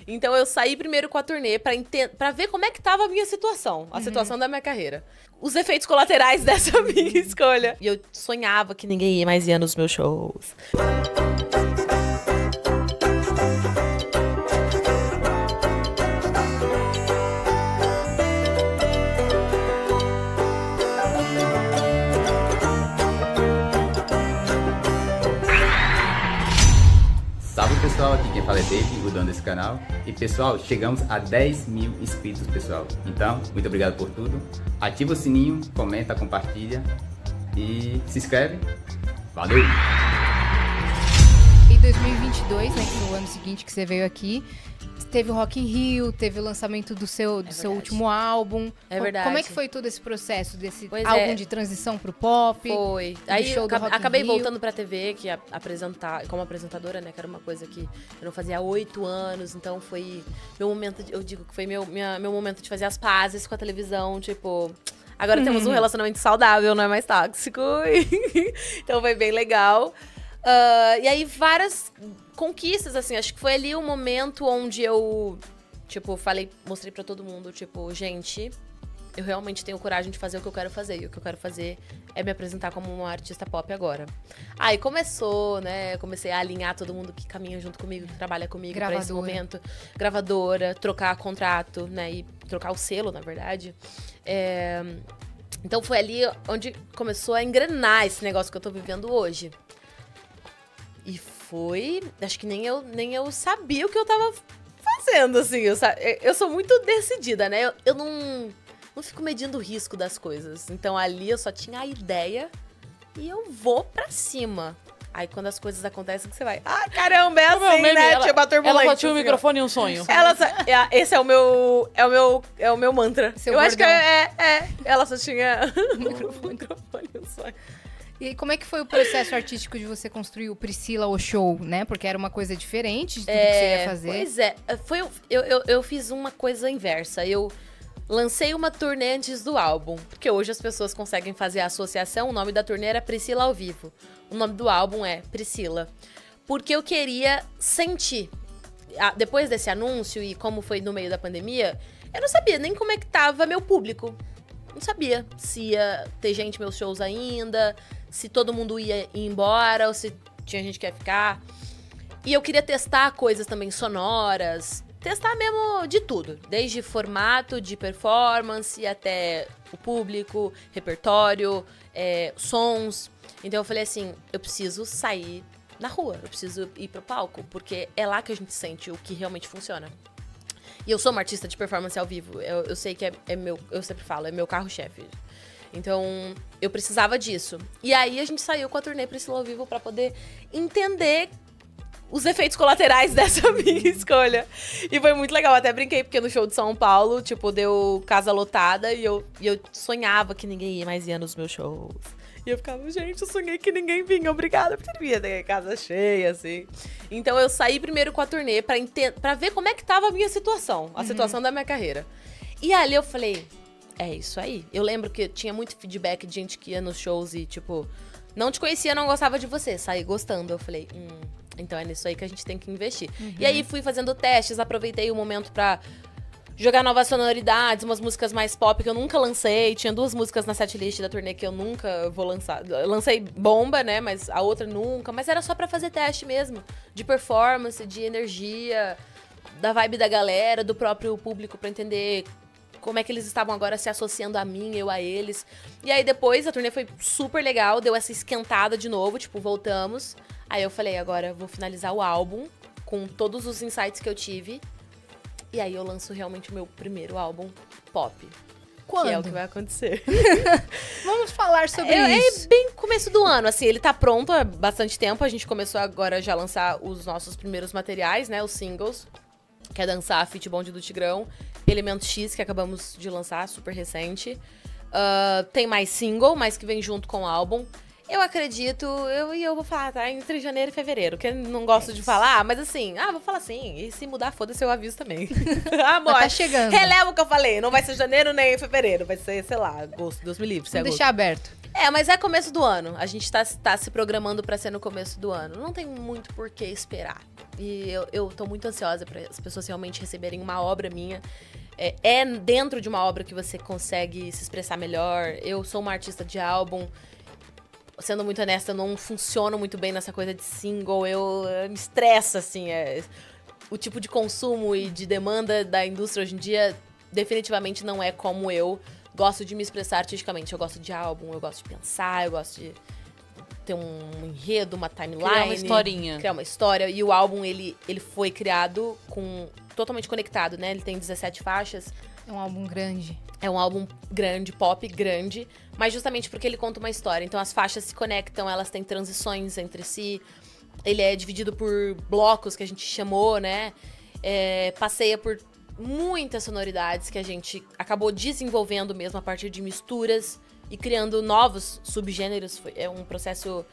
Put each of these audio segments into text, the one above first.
Então eu saí primeiro com a turnê pra ver como é que tava a minha situação. A situação da minha carreira. Os efeitos colaterais dessa minha escolha. E eu sonhava que ninguém mais ia nos meus shows. Salve pessoal, aqui quem fala é David, o dono desse canal. E pessoal, chegamos a 10 mil inscritos, pessoal. Então, muito obrigado por tudo. Ativa o sininho, comenta, compartilha e se inscreve. Valeu! Em 2022, né, que foi o ano seguinte que você veio aqui, teve o Rock in Rio, teve o lançamento do seu último álbum. É verdade. Como é que foi todo esse processo desse Pois álbum é. de transição pro pop? Foi. do Aí show do Rock in acabei Rio? voltando pra TV, que apresentar como apresentadora, né? Que era uma coisa que eu não fazia há 8 anos. Então foi meu momento, eu digo que foi meu momento de fazer as pazes com a televisão. Tipo, agora temos um relacionamento saudável, não é mais tóxico. Então foi bem legal. E aí várias conquistas, assim. Acho que foi ali o momento onde eu, tipo, mostrei pra todo mundo, tipo, gente, eu realmente tenho coragem de fazer o que eu quero fazer. E o que eu quero fazer é me apresentar como uma artista pop agora. Aí começou, né? Comecei a alinhar todo mundo que caminha junto comigo, que trabalha comigo pra esse Gravadora. momento. Gravadora, trocar contrato, né? E trocar o selo, na verdade. Então foi ali onde começou a engrenar esse negócio que eu tô vivendo hoje. E foi... Acho que nem eu sabia o que eu tava fazendo, assim. Eu sou muito decidida, né? Eu não fico medindo o risco das coisas. Então ali eu só tinha a ideia e eu vou pra cima. Aí quando as coisas acontecem, que você vai... Ah, caramba, é assim, né? Tipo a turbulência. Ela só tinha um assim, ó. microfone e um sonho. Esse é o meu mantra. Seu eu acho que bordão. ela só tinha um microfone e um sonho. E como é que foi o processo artístico de você construir o Priscila o Show, né? Porque era uma coisa diferente de tudo que você ia fazer. Pois é, eu fiz uma coisa inversa. Eu lancei uma turnê antes do álbum, porque hoje as pessoas conseguem fazer a associação. O nome da turnê era Priscila ao Vivo. O nome do álbum é Priscila. Porque eu queria sentir. Depois desse anúncio e como foi no meio da pandemia, eu não sabia nem como é que tava meu público. Não sabia se ia ter gente nos meus shows ainda, se todo mundo ia ir embora, ou se tinha gente que ia ficar. E eu queria testar coisas também sonoras, testar mesmo de tudo. Desde formato de performance até o público, repertório, sons. Então eu falei assim, eu preciso sair na rua, eu preciso ir pro palco, porque é lá que a gente sente o que realmente funciona. E eu sou uma artista de performance ao vivo. Eu sei que é meu... Eu sempre falo, é meu carro-chefe. Então, eu precisava disso. E aí, a gente saiu com a turnê Priscila ao Vivo pra poder entender os efeitos colaterais dessa minha escolha. E foi muito legal. Até brinquei, porque no show de São Paulo, tipo, deu casa lotada. E eu sonhava que ninguém mais ia nos meus shows. E eu ficava, gente, eu sonhei que ninguém vinha. Obrigada por ter vindo. Casa cheia, assim. Então, eu saí primeiro com a turnê pra ver como é que tava a minha situação. A situação da minha carreira. E ali eu falei, é isso aí. Eu lembro que tinha muito feedback de gente que ia nos shows e, tipo, não te conhecia, não gostava de você. Saí gostando. Eu falei, então é nisso aí que a gente tem que investir. E aí, fui fazendo testes, aproveitei o momento pra jogar novas sonoridades, umas músicas mais pop que eu nunca lancei. Tinha 2 músicas na setlist da turnê que eu nunca vou lançar. Eu lancei Bomba, né? Mas a outra nunca. Mas era só pra fazer teste mesmo. De performance, de energia, da vibe da galera, do próprio público, pra entender como é que eles estavam agora se associando a mim, eu a eles. E aí depois a turnê foi super legal, deu essa esquentada de novo, tipo, voltamos. Aí eu falei, agora eu vou finalizar o álbum com todos os insights que eu tive. E aí eu lanço realmente o meu primeiro álbum pop. Quando? Que é o que vai acontecer. Vamos falar sobre isso. É bem começo do ano, assim, ele tá pronto há bastante tempo. A gente começou agora já a lançar os nossos primeiros materiais, né, os singles. Que é Dançar, Fit Bonde do Tigrão. Elemento X, que acabamos de lançar, super recente. Tem mais single, mas que vem junto com o álbum. Eu acredito, eu vou falar, tá? Entre janeiro e fevereiro, que eu não gosto de falar, mas assim, vou falar assim. E se mudar, foda-se, eu aviso também. Amor, Tá chegando. releva o que eu falei. Não vai ser janeiro nem fevereiro, vai ser, sei lá, agosto, Deus me livre. Vamos deixar aberto. Mas é começo do ano. A gente tá se programando pra ser no começo do ano. Não tem muito por que esperar. E eu tô muito ansiosa pra as pessoas realmente receberem uma obra minha. É dentro de uma obra que você consegue se expressar melhor. Eu sou uma artista de álbum. Sendo muito honesta, eu não funciono muito bem nessa coisa de single. Eu me estressa, assim. O tipo de consumo e de demanda da indústria hoje em dia definitivamente não é como eu gosto de me expressar artisticamente. Eu gosto de álbum, eu gosto de pensar, eu gosto de ter um enredo, uma timeline. Criar uma historinha. Criar uma história. E o álbum, ele foi criado totalmente conectado, né? Ele tem 17 faixas. É um álbum grande. É um álbum grande, pop grande, mas justamente porque ele conta uma história. Então as faixas se conectam, elas têm transições entre si. Ele é dividido por blocos, que a gente chamou, né? Passeia por muitas sonoridades que a gente acabou desenvolvendo mesmo a partir de misturas e criando novos subgêneros. É um processo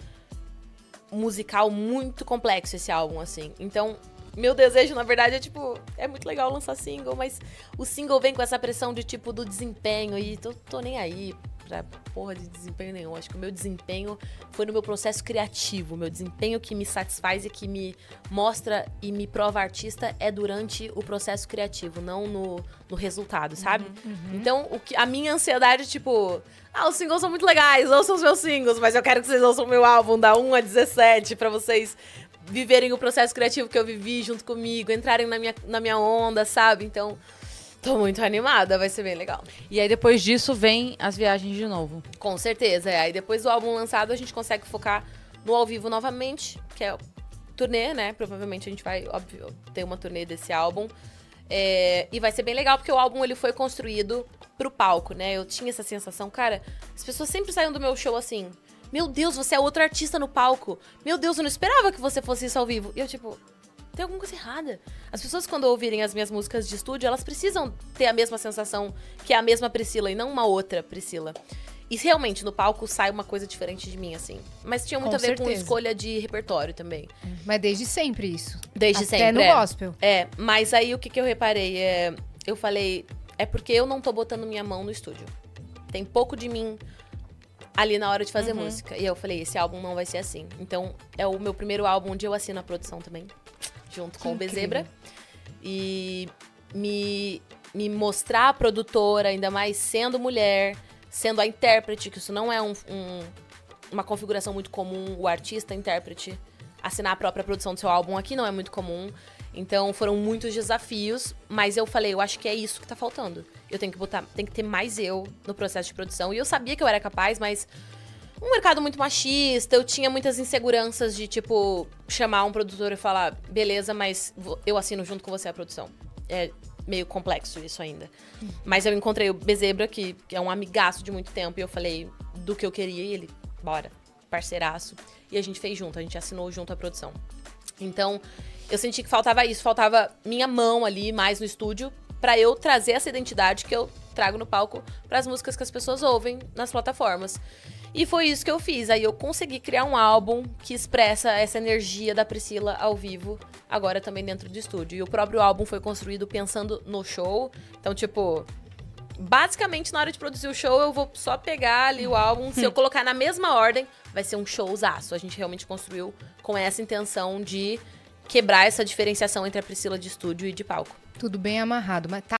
musical muito complexo esse álbum, assim. Então, meu desejo, na verdade, é muito legal lançar single, mas o single vem com essa pressão de, do desempenho, e tô nem aí pra porra de desempenho nenhum. Acho que o meu desempenho foi no meu processo criativo. O meu desempenho que me satisfaz e que me mostra e me prova artista é durante o processo criativo, não no resultado, sabe? Então, a minha ansiedade, os singles são muito legais, ouçam os meus singles, mas eu quero que vocês ouçam o meu álbum da 1 a 17 pra vocês viverem o processo criativo que eu vivi junto comigo, entrarem na minha onda, sabe? Então, tô muito animada, vai ser bem legal. E aí, depois disso, vem as viagens de novo. Com certeza, Aí depois do álbum lançado, a gente consegue focar no ao vivo novamente, que é turnê, né? Provavelmente a gente vai, óbvio, ter uma turnê desse álbum. E vai ser bem legal, porque o álbum, ele foi construído pro palco, né? Eu tinha essa sensação, cara, as pessoas sempre saíam do meu show assim: meu Deus, você é outro artista no palco. Meu Deus, eu não esperava que você fosse isso ao vivo. E eu, tem alguma coisa errada. As pessoas, quando ouvirem as minhas músicas de estúdio, elas precisam ter a mesma sensação que é a mesma Priscila e não uma outra Priscila. E realmente, no palco sai uma coisa diferente de mim, assim. Mas tinha muito a ver com escolha de repertório também. Mas desde sempre isso. Desde sempre. Até no gospel. Mas aí o que eu reparei eu falei, porque eu não tô botando minha mão no estúdio. Tem pouco de mim ali na hora de fazer música. E eu falei, esse álbum não vai ser assim. Então, é o meu primeiro álbum onde eu assino a produção também, junto com o Bezebra. E me mostrar a produtora, ainda mais sendo mulher, sendo a intérprete, que isso não é uma configuração muito comum, o artista, intérprete, assinar a própria produção do seu álbum aqui não é muito comum. Então, foram muitos desafios, mas eu falei, eu acho que é isso que tá faltando. Eu tenho que ter mais eu no processo de produção. E eu sabia que eu era capaz, mas um mercado muito machista, eu tinha muitas inseguranças de, chamar um produtor e falar, beleza, mas eu assino junto com você a produção. É meio complexo isso ainda. Mas eu encontrei o Bezebra, que é um amigaço de muito tempo, e eu falei do que eu queria, e ele, bora, parceiraço. E a gente fez junto, a gente assinou junto a produção. Então, eu senti que faltava isso, faltava minha mão ali, mais no estúdio, pra eu trazer essa identidade que eu trago no palco pras músicas que as pessoas ouvem nas plataformas. E foi isso que eu fiz. Aí eu consegui criar um álbum que expressa essa energia da Priscila ao vivo, agora também dentro do estúdio. E o próprio álbum foi construído pensando no show. Então, basicamente, na hora de produzir o show, eu vou só pegar ali o álbum. Se eu colocar na mesma ordem, vai ser um showzaço. A gente realmente construiu com essa intenção de quebrar essa diferenciação entre a Priscila de estúdio e de palco. Tudo bem amarrado, mas tá